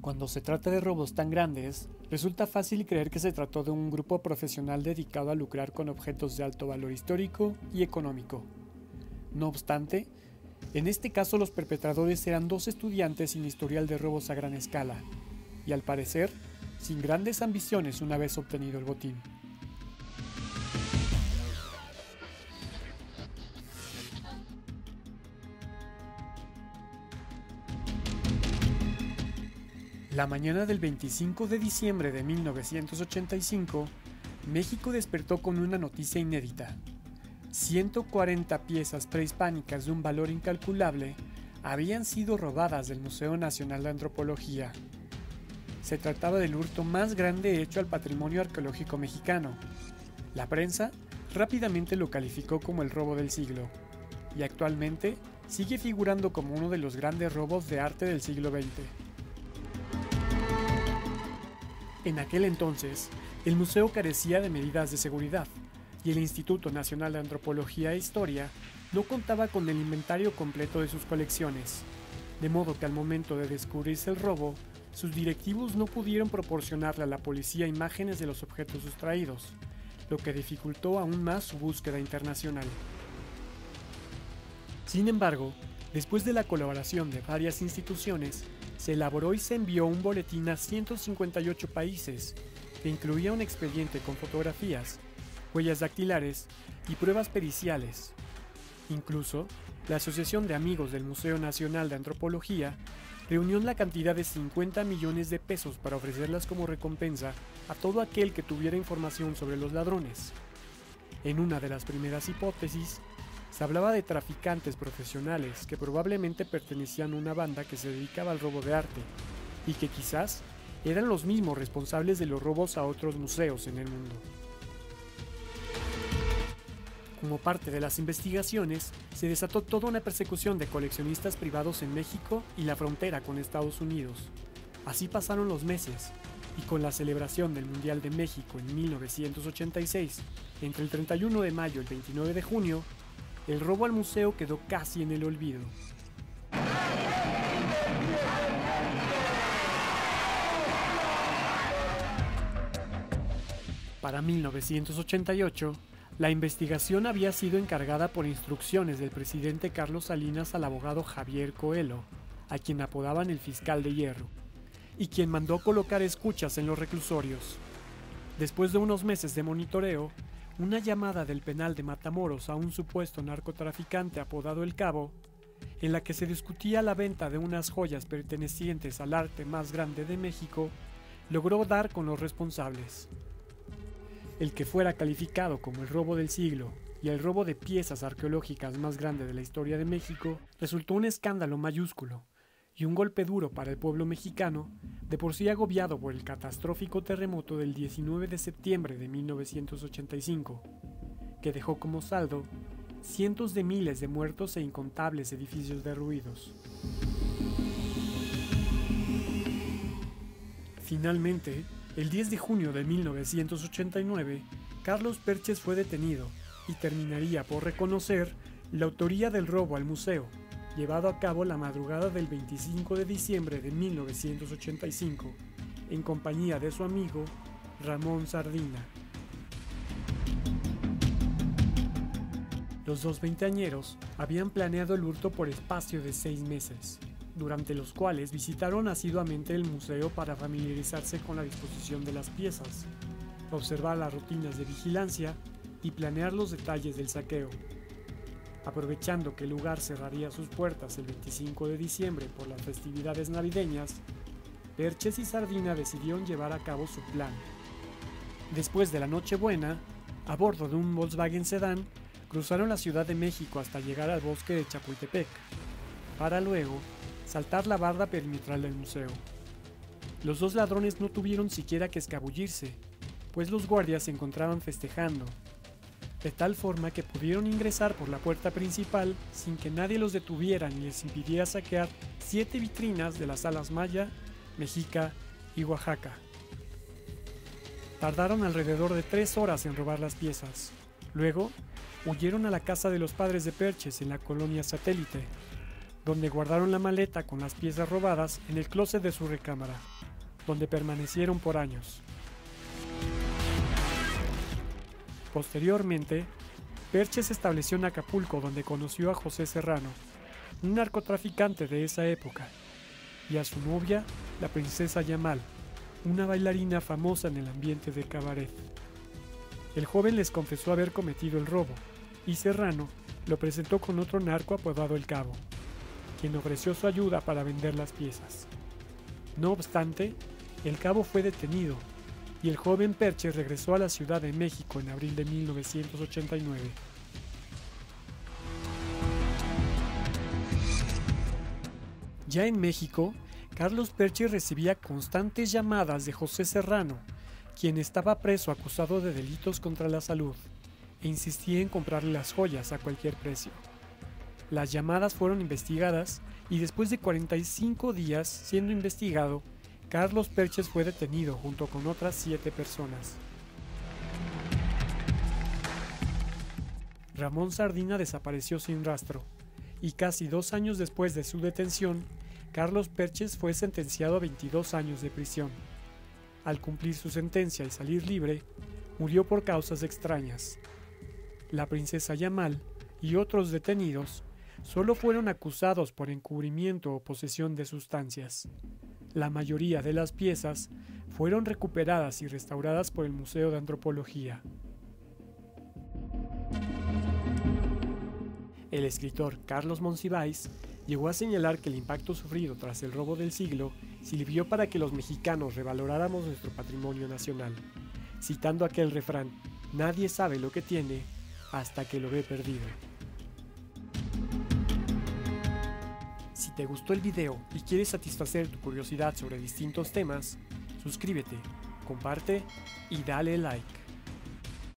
Cuando se trata de robos tan grandes, resulta fácil creer que se trató de un grupo profesional dedicado a lucrar con objetos de alto valor histórico y económico. No obstante, en este caso los perpetradores eran dos estudiantes sin historial de robos a gran escala, y al parecer, sin grandes ambiciones una vez obtenido el botín. La mañana del 25 de diciembre de 1985, México despertó con una noticia inédita. 140 piezas prehispánicas de un valor incalculable habían sido robadas del Museo Nacional de Antropología. Se trataba del hurto más grande hecho al patrimonio arqueológico mexicano. La prensa rápidamente lo calificó como el robo del siglo, y actualmente sigue figurando como uno de los grandes robos de arte del siglo XX. En aquel entonces, el museo carecía de medidas de seguridad, y el Instituto Nacional de Antropología e Historia no contaba con el inventario completo de sus colecciones, de modo que al momento de descubrirse el robo, sus directivos no pudieron proporcionarle a la policía imágenes de los objetos sustraídos, lo que dificultó aún más su búsqueda internacional. Sin embargo, después de la colaboración de varias instituciones, se elaboró y se envió un boletín a 158 países, que incluía un expediente con fotografías, huellas dactilares y pruebas periciales. Incluso, la Asociación de Amigos del Museo Nacional de Antropología reunió la cantidad de 50 millones de pesos para ofrecerlas como recompensa a todo aquel que tuviera información sobre los ladrones. En una de las primeras hipótesis, se hablaba de traficantes profesionales que probablemente pertenecían a una banda que se dedicaba al robo de arte, y que quizás eran los mismos responsables de los robos a otros museos en el mundo. Como parte de las investigaciones, se desató toda una persecución de coleccionistas privados en México y la frontera con Estados Unidos. Así pasaron los meses, y con la celebración del Mundial de México en 1986, entre el 31 de mayo y el 29 de junio, el robo al museo quedó casi en el olvido. Para 1988, la investigación había sido encargada por instrucciones del presidente Carlos Salinas al abogado Javier Coelho, a quien apodaban el fiscal de hierro, y quien mandó colocar escuchas en los reclusorios. Después de unos meses de monitoreo, una llamada del penal de Matamoros a un supuesto narcotraficante apodado El Cabo, en la que se discutía la venta de unas joyas pertenecientes al arte más grande de México, logró dar con los responsables. El que fuera calificado como el robo del siglo y el robo de piezas arqueológicas más grande de la historia de México resultó un escándalo mayúsculo y un golpe duro para el pueblo mexicano, de por sí agobiado por el catastrófico terremoto del 19 de septiembre de 1985, que dejó como saldo cientos de miles de muertos e incontables edificios derruidos. Finalmente, el 10 de junio de 1989, Carlos Perches fue detenido y terminaría por reconocer la autoría del robo al museo, llevado a cabo la madrugada del 25 de diciembre de 1985, en compañía de su amigo Ramón Sardina. Los dos veinteañeros habían planeado el hurto por espacio de 6 meses, durante los cuales visitaron asiduamente el museo para familiarizarse con la disposición de las piezas, observar las rutinas de vigilancia y planear los detalles del saqueo. Aprovechando que el lugar cerraría sus puertas el 25 de diciembre por las festividades navideñas, Perches y Sardina decidieron llevar a cabo su plan. Después de la Nochebuena, a bordo de un Volkswagen Sedán, cruzaron la Ciudad de México hasta llegar al bosque de Chapultepec, para luego saltar la barda perimetral del museo. Los dos ladrones no tuvieron siquiera que escabullirse, pues los guardias se encontraban festejando, de tal forma que pudieron ingresar por la puerta principal sin que nadie los detuviera ni les impidiera saquear 7 vitrinas de las salas Maya, Mexica y Oaxaca. Tardaron alrededor de 3 horas en robar las piezas. Luego, huyeron a la casa de los padres de Perches en la colonia Satélite. donde guardaron la maleta con las piezas robadas en el closet de su recámara, donde permanecieron por años. Posteriormente, Perche se estableció en Acapulco, donde conoció a José Serrano, un narcotraficante de esa época, y a su novia, la princesa Yamal, una bailarina famosa en el ambiente del cabaret. El joven les confesó haber cometido el robo, y Serrano lo presentó con otro narco apodado El Cabo, quien ofreció su ayuda para vender las piezas. No obstante, El Cabo fue detenido, y el joven Perche regresó a la Ciudad de México en abril de 1989. Ya en México, Carlos Perche recibía constantes llamadas de José Serrano, quien estaba preso acusado de delitos contra la salud, e insistía en comprarle las joyas a cualquier precio. Las llamadas fueron investigadas y después de 45 días siendo investigado, Carlos Perches fue detenido junto con otras 7 personas. Ramón Sardina desapareció sin rastro, y casi 2 años después de su detención, Carlos Perches fue sentenciado a 22 años de prisión. Al cumplir su sentencia y salir libre, murió por causas extrañas. La princesa Yamal y otros detenidos solo fueron acusados por encubrimiento o posesión de sustancias. La mayoría de las piezas fueron recuperadas y restauradas por el Museo de Antropología. El escritor Carlos Monsiváis llegó a señalar que el impacto sufrido tras el robo del siglo sirvió para que los mexicanos revaloráramos nuestro patrimonio nacional, citando aquel refrán: nadie sabe lo que tiene hasta que lo ve perdido. Si te gustó el video y quieres satisfacer tu curiosidad sobre distintos temas, suscríbete, comparte y dale like.